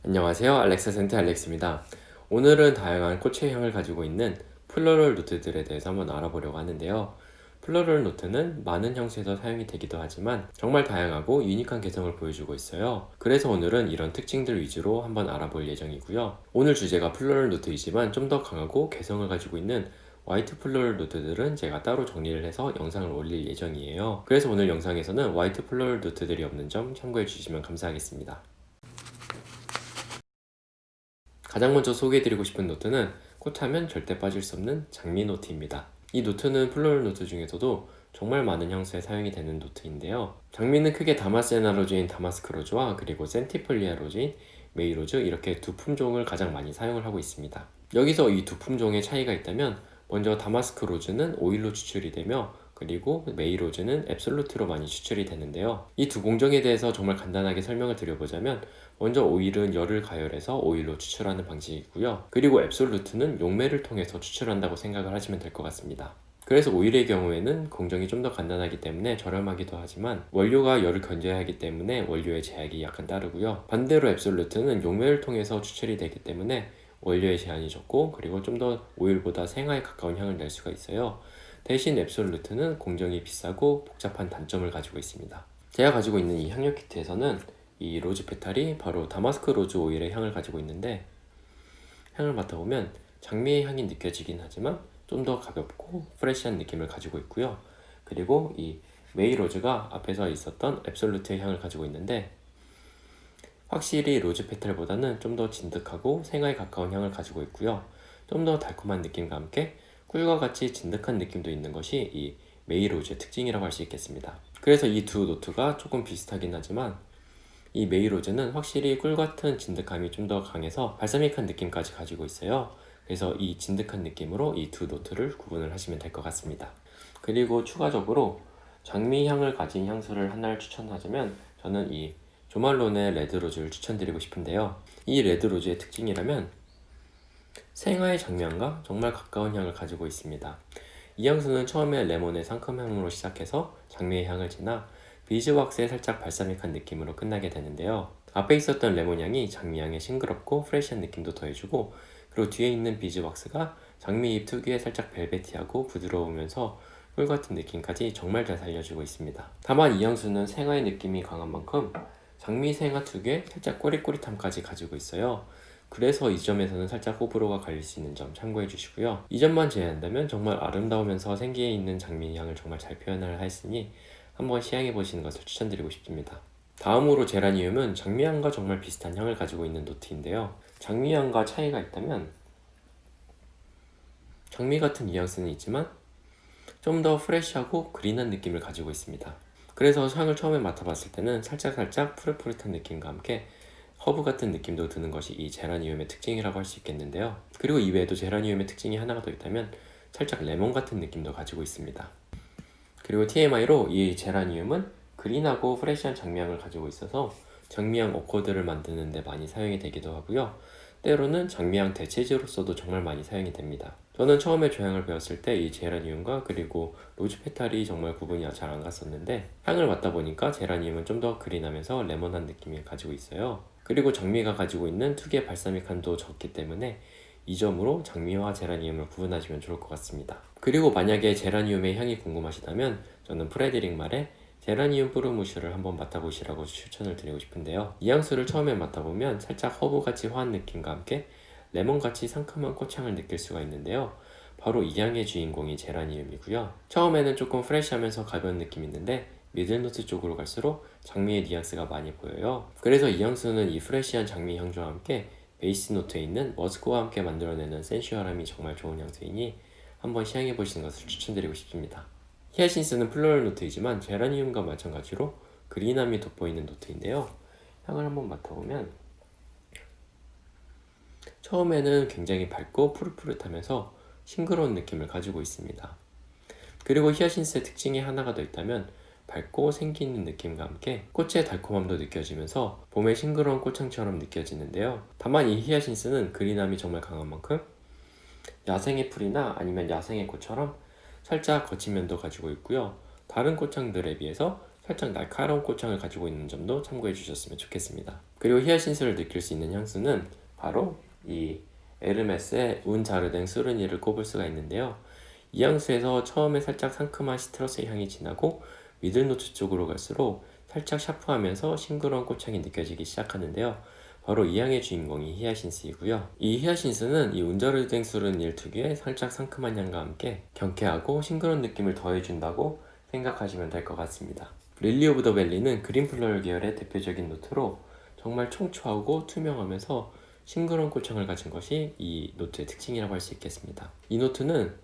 안녕하세요. 알렉사 센트 알렉스입니다. 오늘은 다양한 꽃의 향을 가지고 있는 플로럴 노트들에 대해서 한번 알아보려고 하는데요. 플로럴 노트는 많은 형태에서 사용이 되기도 하지만 정말 다양하고 유니크한 개성을 보여주고 있어요. 그래서 오늘은 이런 특징들 위주로 한번 알아볼 예정이고요. 오늘 주제가 플로럴 노트이지만 좀 더 강하고 개성을 가지고 있는 화이트 플로럴 노트들은 제가 따로 정리를 해서 영상을 올릴 예정이에요. 그래서 오늘 영상에서는 화이트 플로럴 노트들이 없는 점 참고해 주시면 감사하겠습니다. 가장 먼저 소개해드리고 싶은 노트는 꽃하면 절대 빠질 수 없는 장미 노트입니다. 이 노트는 플로럴 노트 중에서도 정말 많은 형태에 사용이 되는 노트인데요. 장미는 크게 다마세나 로즈인 다마스크 로즈와 그리고 센티폴리아 로즈인 메이로즈 이렇게 두 품종을 가장 많이 사용을 하고 있습니다. 여기서 이 두 품종의 차이가 있다면 먼저 다마스크 로즈는 오일로 추출이 되며 그리고 메이로즈는 앱솔루트로 많이 추출이 되는데요. 이 두 공정에 대해서 정말 간단하게 설명을 드려보자면 먼저 오일은 열을 가열해서 오일로 추출하는 방식이고요. 그리고 앱솔루트는 용매를 통해서 추출한다고 생각을 하시면 될 것 같습니다. 그래서 오일의 경우에는 공정이 좀 더 간단하기 때문에 저렴하기도 하지만 원료가 열을 견뎌야 하기 때문에 원료의 제약이 약간 따르고요. 반대로 앱솔루트는 용매를 통해서 추출이 되기 때문에 원료의 제한이 적고 그리고 좀 더 오일보다 생화에 가까운 향을 낼 수가 있어요. 대신 앱솔루트는 공정이 비싸고 복잡한 단점을 가지고 있습니다. 제가 가지고 있는 이 향료 키트에서는 이 로즈 페탈이 바로 다마스크 로즈 오일의 향을 가지고 있는데 향을 맡아보면 장미의 향이 느껴지긴 하지만 좀 더 가볍고 프레시한 느낌을 가지고 있고요. 그리고 이 메이 로즈가 앞에서 있었던 앱솔루트의 향을 가지고 있는데 확실히 로즈 페탈보다는 좀 더 진득하고 생화에 가까운 향을 가지고 있고요. 좀 더 달콤한 느낌과 함께 꿀과 같이 진득한 느낌도 있는 것이 이 메이 로즈의 특징이라고 할 수 있겠습니다. 그래서 이 두 노트가 조금 비슷하긴 하지만 이 메이로즈는 확실히 꿀같은 진득함이 좀 더 강해서 발사믹한 느낌까지 가지고 있어요. 그래서 이 진득한 느낌으로 이 두 노트를 구분을 하시면 될 것 같습니다. 그리고 추가적으로 장미 향을 가진 향수를 하나를 추천하자면 저는 이 조말론의 레드로즈를 추천드리고 싶은데요. 이 레드로즈의 특징이라면 생화의 장미향과 정말 가까운 향을 가지고 있습니다. 이 향수는 처음에 레몬의 상큼함으로 시작해서 장미의 향을 지나 비즈왁스의 살짝 발사믹한 느낌으로 끝나게 되는데요. 앞에 있었던 레몬향이 장미향에 싱그럽고 프레시한 느낌도 더해주고 그리고 뒤에 있는 비즈왁스가 장미잎 특유의 살짝 벨베티하고 부드러우면서 꿀같은 느낌까지 정말 잘 살려주고 있습니다. 다만 이 향수는 생화의 느낌이 강한 만큼 장미 생화 특유의 살짝 꼬릿꼬릿함까지 가지고 있어요. 그래서 이 점에서는 살짝 호불호가 갈릴 수 있는 점 참고해 주시고요. 이 점만 제외한다면 정말 아름다우면서 생기에 있는 장미 향을 정말 잘 표현을 했으니 한번 시향해 보시는 것을 추천드리고 싶습니다. 다음으로 제라니움은 장미향과 정말 비슷한 향을 가지고 있는 노트인데요. 장미향과 차이가 있다면 장미 같은 뉘앙스는 있지만 좀 더 프레시하고 그린한 느낌을 가지고 있습니다. 그래서 향을 처음에 맡아봤을 때는 살짝 푸릇푸릇한 느낌과 함께 허브 같은 느낌도 드는 것이 이 제라니움의 특징이라고 할 수 있겠는데요. 그리고 이외에도 제라니움의 특징이 하나가 더 있다면 살짝 레몬 같은 느낌도 가지고 있습니다. 그리고 TMI로 이 제라니움은 그린하고 프레시한 장미향을 가지고 있어서 장미향 어코드를 만드는 데 많이 사용이 되기도 하고요. 때로는 장미향 대체제로서도 정말 많이 사용이 됩니다. 저는 처음에 조향을 배웠을 때 이 제라니움과 그리고 로즈 페탈이 정말 구분이 잘 안 갔었는데 향을 맡다 보니까 제라니움은 좀 더 그린하면서 레몬한 느낌을 가지고 있어요. 그리고 장미가 가지고 있는 특유의 발사믹함도 적기 때문에 이 점으로 장미와 제라니움을 구분하시면 좋을 것 같습니다. 그리고 만약에 제라니움의 향이 궁금하시다면 저는 프레드릭 말의 제라니움 뿌르무슈를 한번 맡아보시라고 추천을 드리고 싶은데요. 이 향수를 처음에 맡아보면 살짝 허브같이 화한 느낌과 함께 레몬같이 상큼한 꽃향을 느낄 수가 있는데요. 바로 이 향의 주인공이 제라니움이고요. 처음에는 조금 프레시하면서 가벼운 느낌이 있는데 미들노트 쪽으로 갈수록 장미의 뉘앙스가 많이 보여요. 그래서 이 향수는 이 프레시한 장미 향주와 함께 베이스 노트에 있는 머스크와 함께 만들어내는 센슈얼함이 정말 좋은 향수이니 한번 시향해 보시는 것을 추천드리고 싶습니다. 히아신스는 플로럴 노트이지만 제라니움과 마찬가지로 그린함이 돋보이는 노트인데요. 향을 한번 맡아보면 처음에는 굉장히 밝고 푸릇푸릇하면서 싱그러운 느낌을 가지고 있습니다. 그리고 히아신스의 특징이 하나가 더 있다면 밝고 생기 있는 느낌과 함께 꽃의 달콤함도 느껴지면서 봄의 싱그러운 꽃향처럼 느껴지는데요. 다만 이 히아신스는 그린함이 정말 강한 만큼 야생의 풀이나 아니면 야생의 꽃처럼 살짝 거친 면도 가지고 있고요. 다른 꽃향들에 비해서 살짝 날카로운 꽃향을 가지고 있는 점도 참고해 주셨으면 좋겠습니다. 그리고 히아신스를 느낄 수 있는 향수는 바로 이 에르메스의 운 자르댕 수르니를 꼽을 수가 있는데요. 이 향수에서 처음에 살짝 상큼한 시트러스의 향이 진하고 미들노트 쪽으로 갈수록 살짝 샤프하면서 싱그러운 꽃향이 느껴지기 시작하는데요. 바로 이 향의 주인공이 히아신스이고요. 이 히아신스는 이 운자르댕 수르니엘 특유의 살짝 상큼한 향과 함께 경쾌하고 싱그러운 느낌을 더해준다고 생각하시면 될 것 같습니다. 릴리 오브 더 밸리는 그린 플로럴 계열의 대표적인 노트로 정말 청초하고 투명하면서 싱그러운 꽃향을 가진 것이 이 노트의 특징이라고 할 수 있겠습니다. 이 노트는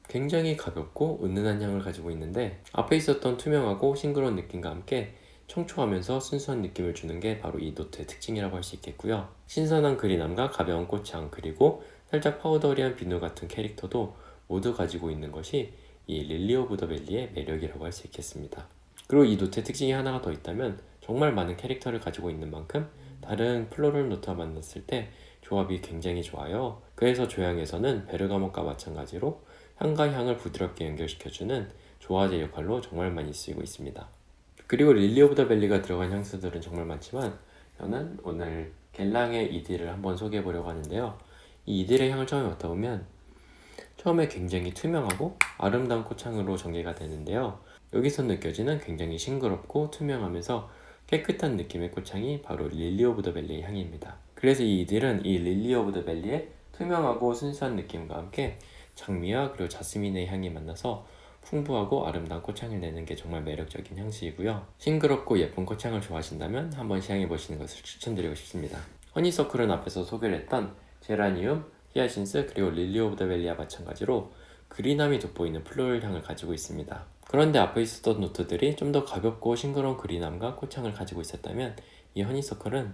굉장히 가볍고 은은한 향을 가지고 있는데 앞에 있었던 투명하고 싱그러운 느낌과 함께 청초하면서 순수한 느낌을 주는 게 바로 이 노트의 특징이라고 할 수 있겠고요. 신선한 그린함과 가벼운 꽃향 그리고 살짝 파우더리한 비누 같은 캐릭터도 모두 가지고 있는 것이 이 릴리 오브 더 밸리의 매력이라고 할 수 있겠습니다. 그리고 이 노트의 특징이 하나가 더 있다면 정말 많은 캐릭터를 가지고 있는 만큼 다른 플로럴 노트와 만났을 때 조합이 굉장히 좋아요. 그래서 조향에서는 베르가못과 마찬가지로 향과 향을 부드럽게 연결시켜주는 조화제 역할로 정말 많이 쓰이고 있습니다. 그리고 릴리 오브 더 밸리가 들어간 향수들은 정말 많지만 저는 오늘 겔랑의 이딜을 한번 소개해 보려고 하는데요. 이 이딜의 향을 처음에 맡아보면 처음에 굉장히 투명하고 아름다운 꽃향으로 전개가 되는데요. 여기서 느껴지는 굉장히 싱그럽고 투명하면서 깨끗한 느낌의 꽃향이 바로 릴리 오브 더 밸리의 향입니다. 그래서 이 이딜은 이 릴리 오브 더 밸리의 투명하고 순수한 느낌과 함께 장미와 그리고 자스민의 향이 만나서 풍부하고 아름다운 꽃향을 내는 게 정말 매력적인 향수이고요. 싱그럽고 예쁜 꽃향을 좋아하신다면 한번 시향해 보시는 것을 추천드리고 싶습니다. 허니서클은 앞에서 소개를 했던 제라니움, 히아신스 그리고 릴리 오브 더 밸리와 마찬가지로 그린함이 돋보이는 플로럴 향을 가지고 있습니다. 그런데 앞에 있었던 노트들이 좀 더 가볍고 싱그러운 그린함과 꽃향을 가지고 있었다면 이 허니서클은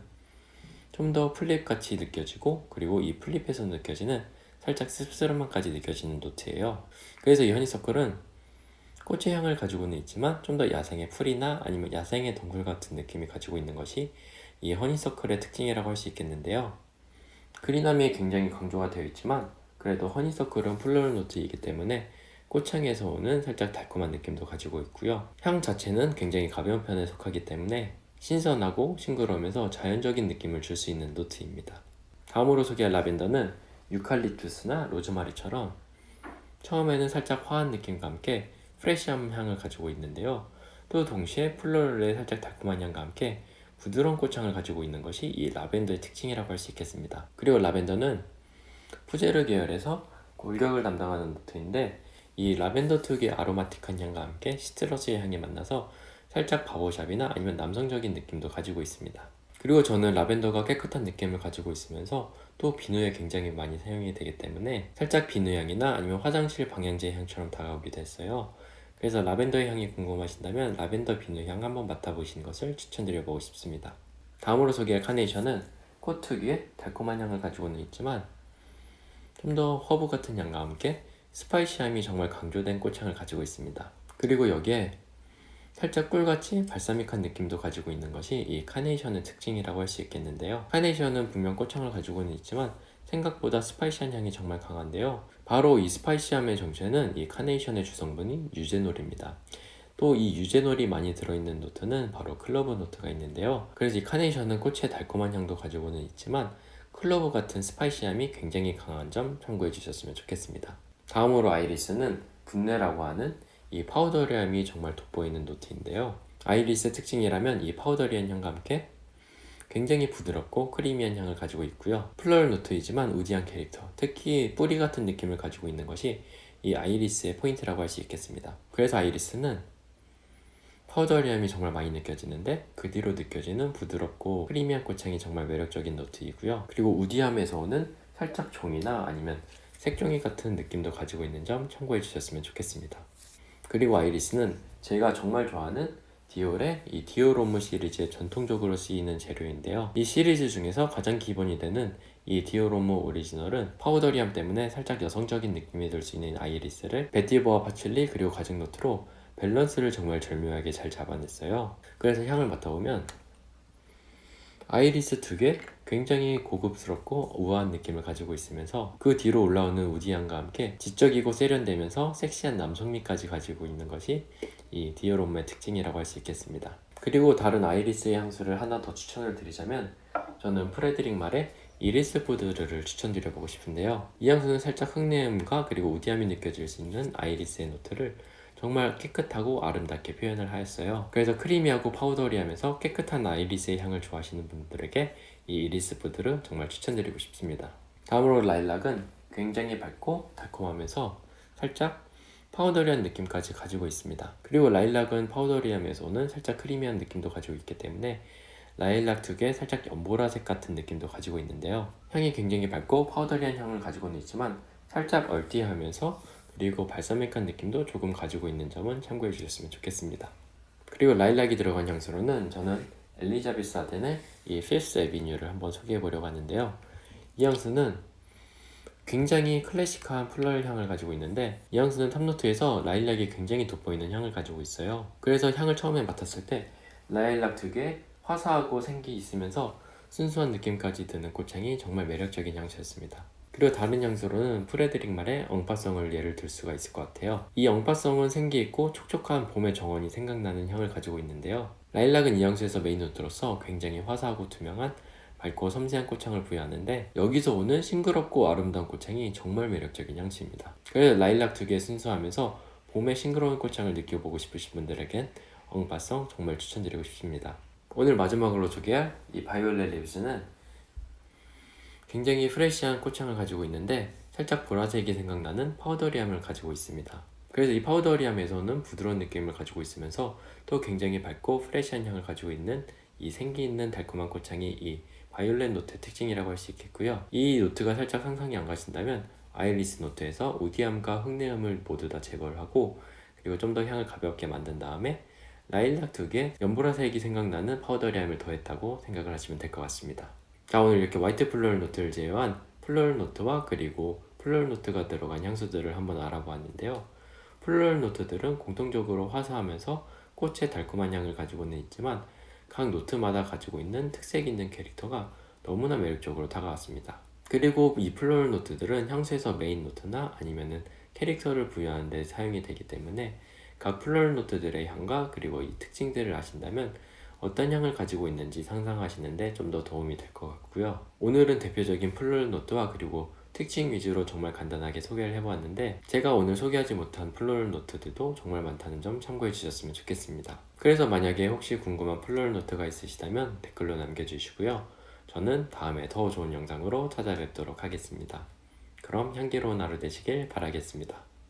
좀 더 플립같이 느껴지고 그리고 이 플립에서 느껴지는 살짝 씁쓸함까지 느껴지는 노트예요. 그래서 이 허니서클은 꽃의 향을 가지고는 있지만 좀 더 야생의 풀이나 아니면 야생의 동굴 같은 느낌이 가지고 있는 것이 이 허니서클의 특징이라고 할 수 있겠는데요. 그린함이 굉장히 강조가 되어 있지만 그래도 허니서클은 플로럴 노트이기 때문에 꽃향에서 오는 살짝 달콤한 느낌도 가지고 있고요. 향 자체는 굉장히 가벼운 편에 속하기 때문에 신선하고 싱그러우면서 자연적인 느낌을 줄 수 있는 노트입니다. 다음으로 소개할 라벤더는 유칼립투스나 로즈마리처럼 처음에는 살짝 화한 느낌과 함께 프레시한 향을 가지고 있는데요. 또 동시에 플로럴의 살짝 달콤한 향과 함께 부드러운 꽃향을 가지고 있는 것이 이 라벤더의 특징이라고 할 수 있겠습니다. 그리고 라벤더는 푸제르 계열에서 골격을 담당하는 노트인데 이 라벤더 특유의 아로마틱한 향과 함께 시트러스의 향이 만나서 살짝 바보샵이나 아니면 남성적인 느낌도 가지고 있습니다. 그리고 저는 라벤더가 깨끗한 느낌을 가지고 있으면서 또 비누에 굉장히 많이 사용이 되기 때문에 살짝 비누향이나 아니면 화장실 방향제 향처럼 다가오기도 했어요. 그래서 라벤더의 향이 궁금하신다면 라벤더 비누향 한번 맡아보시는 것을 추천드려보고 싶습니다. 다음으로 소개할 카네이션은 꽃 특유의 달콤한 향을 가지고는 있지만 좀 더 허브 같은 향과 함께 스파이시함이 정말 강조된 꽃향을 가지고 있습니다. 그리고 여기에 살짝 꿀같이 발사믹한 느낌도 가지고 있는 것이 이 카네이션의 특징이라고 할 수 있겠는데요. 카네이션은 분명 꽃향을 가지고는 있지만 생각보다 스파이시한 향이 정말 강한데요. 바로 이 스파이시함의 정체는 이 카네이션의 주성분인 유제놀입니다. 또 이 유제놀이 많이 들어있는 노트는 바로 클로브 노트가 있는데요. 그래서 이 카네이션은 꽃의 달콤한 향도 가지고는 있지만 클로브 같은 스파이시함이 굉장히 강한 점 참고해 주셨으면 좋겠습니다. 다음으로 아이리스는 분내라고 하는 이 파우더리함이 정말 돋보이는 노트인데요. 아이리스의 특징이라면 이 파우더리한 향과 함께 굉장히 부드럽고 크리미한 향을 가지고 있고요. 플로럴 노트이지만 우디한 캐릭터, 특히 뿌리 같은 느낌을 가지고 있는 것이 이 아이리스의 포인트라고 할 수 있겠습니다. 그래서 아이리스는 파우더리함이 정말 많이 느껴지는데 그 뒤로 느껴지는 부드럽고 크리미한 꽃향이 정말 매력적인 노트이고요. 그리고 우디함에서 오는 살짝 종이나 아니면 색종이 같은 느낌도 가지고 있는 점 참고해 주셨으면 좋겠습니다. 그리고 아이리스는 제가 정말 좋아하는 디올의 이 디오롬무 시리즈에 전통적으로 쓰이는 재료인데요. 이 시리즈 중에서 가장 기본이 되는 이 디오롬무 오리지널은 파우더리함 때문에 살짝 여성적인 느낌이 들 수 있는 아이리스를 베티버와 파칠리 그리고 가죽 노트로 밸런스를 정말 절묘하게 잘 잡아냈어요. 그래서 향을 맡아보면 아이리스 특유의 굉장히 고급스럽고 우아한 느낌을 가지고 있으면서 그 뒤로 올라오는 우디향과 함께 지적이고 세련되면서 섹시한 남성미까지 가지고 있는 것이 이 디어롬의 특징이라고 할 수 있겠습니다. 그리고 다른 아이리스의 향수를 하나 더 추천을 드리자면 저는 프레드릭 말의 이리스 푸드르를 추천드려보고 싶은데요. 이 향수는 살짝 흙내음과 그리고 우디함이 느껴질 수 있는 아이리스의 노트를 정말 깨끗하고 아름답게 표현을 하였어요. 그래서 크리미하고 파우더리하면서 깨끗한 아이리스의 향을 좋아하시는 분들에게 이 이리스 푸드르 정말 추천드리고 싶습니다. 다음으로 라일락은 굉장히 밝고 달콤하면서 살짝 파우더리한 느낌까지 가지고 있습니다. 그리고 라일락은 파우더리함에서는 살짝 크리미한 느낌도 가지고 있기 때문에 라일락 특유의 살짝 연보라색 같은 느낌도 가지고 있는데요. 향이 굉장히 밝고 파우더리한 향을 가지고는 있지만 살짝 얼티하면서 그리고 발사믹한 느낌도 조금 가지고 있는 점은 참고해 주셨으면 좋겠습니다. 그리고 라일락이 들어간 향수로는 저는 엘리자베스 아덴의 이 피프스 애비뉴를 한번 소개해 보려고 하는데요. 이 향수는 굉장히 클래식한 플럴 향을 가지고 있는데 이 향수는 탑노트에서 라일락이 굉장히 돋보이는 향을 가지고 있어요. 그래서 향을 처음에 맡았을 때 라일락 특유의 화사하고 생기 있으면서 순수한 느낌까지 드는 꽃향이 정말 매력적인 향수였습니다. 그리고 다른 향수로는 프레드릭 말의 엉파성을 예를 들 수가 있을 것 같아요. 이 엉파성은 생기 있고 촉촉한 봄의 정원이 생각나는 향을 가지고 있는데요. 라일락은 이 향수에서 메인 노트로서 굉장히 화사하고 투명한 밝고 섬세한 꽃향을 부여하는데 여기서 오는 싱그럽고 아름다운 꽃향이 정말 매력적인 향수입니다. 그래서 라일락 특유의 순수하면서 봄의 싱그러운 꽃향을 느껴보고 싶으신 분들에겐 엉파성 정말 추천드리고 싶습니다. 오늘 마지막으로 소개할 이 바이올렛 립스는 굉장히 프레시한 꽃향을 가지고 있는데 살짝 보라색이 생각나는 파우더리함을 가지고 있습니다. 그래서 이 파우더리함에서는 부드러운 느낌을 가지고 있으면서 또 굉장히 밝고 프레시한 향을 가지고 있는 이 생기 있는 달콤한 꽃향이 이 바이올렛 노트의 특징이라고 할 수 있겠고요. 이 노트가 살짝 상상이 안 가신다면 아이리스 노트에서 우디함과 흙내음을 모두 다 제거를 하고 그리고 좀 더 향을 가볍게 만든 다음에 라일락 특유의 연보라색이 생각나는 파우더리함을 더했다고 생각을 하시면 될 것 같습니다. 자, 오늘 이렇게 화이트 플로럴 노트를 제외한 플로럴 노트와 그리고 플로럴 노트가 들어간 향수들을 한번 알아보았는데요. 플로럴 노트들은 공통적으로 화사하면서 꽃의 달콤한 향을 가지고는 있지만 각 노트마다 가지고 있는 특색 있는 캐릭터가 너무나 매력적으로 다가왔습니다. 그리고 이 플로럴 노트들은 향수에서 메인 노트나 아니면은 캐릭터를 부여하는 데 사용이 되기 때문에 각 플로럴 노트들의 향과 그리고 이 특징들을 아신다면 어떤 향을 가지고 있는지 상상하시는데 좀 더 도움이 될 것 같고요. 오늘은 대표적인 플로럴 노트와 그리고 특징 위주로 정말 간단하게 소개를 해보았는데 제가 오늘 소개하지 못한 플로럴 노트들도 정말 많다는 점 참고해 주셨으면 좋겠습니다. 그래서 만약에 혹시 궁금한 플로럴 노트가 있으시다면 댓글로 남겨주시고요. 저는 다음에 더 좋은 영상으로 찾아뵙도록 하겠습니다. 그럼 향기로운 하루 되시길 바라겠습니다.